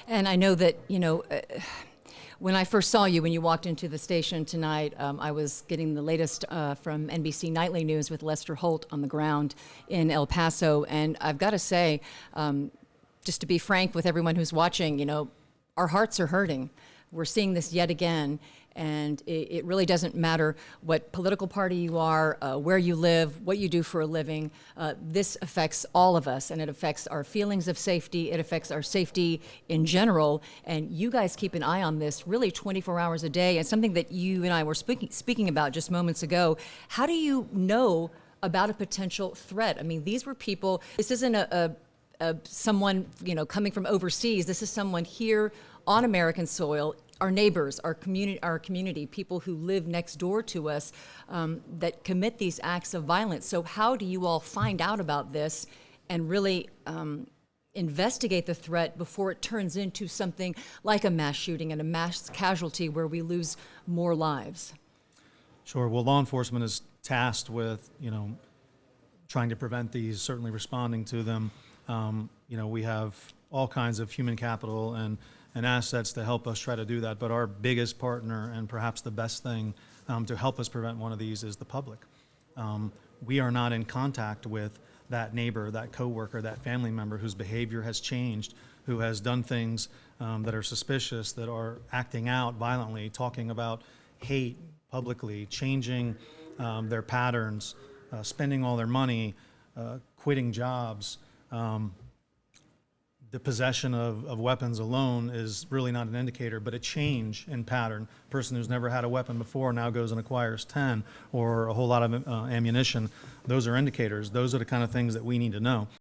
And I know that, when I first saw you, when you walked into the station tonight, I was getting the latest from NBC Nightly News with Lester Holt on the ground in El Paso. And I've got to say, just to be frank with everyone who's watching, our hearts are hurting. We're seeing this yet again, and it really doesn't matter what political party you are, where you live, what you do for a living. This affects all of us, and it affects our feelings of safety. It affects our safety in general, and you guys keep an eye on this really 24 hours a day, and something that you and I were speaking about just moments ago. How do you know about a potential threat? I mean, these were people, this isn't someone coming from overseas. This is someone here on American soil, our neighbors, our community, people who live next door to us that commit these acts of violence. So how do you all find out about this and really investigate the threat before it turns into something like a mass shooting and a mass casualty where we lose more lives? Sure. Well, law enforcement is tasked with, trying to prevent these, certainly responding to them. We have all kinds of human capital and assets to help us try to do that. But our biggest partner, and perhaps the best thing to help us prevent one of these, is the public. We are not in contact with that neighbor, that coworker, that family member whose behavior has changed, who has done things that are suspicious, that are acting out violently, talking about hate publicly, changing their patterns, spending all their money, quitting jobs. The possession of weapons alone is really not an indicator, but a change in pattern. A person who's never had a weapon before now goes and acquires 10 or a whole lot of ammunition. Those are indicators. Those are the kind of things that we need to know.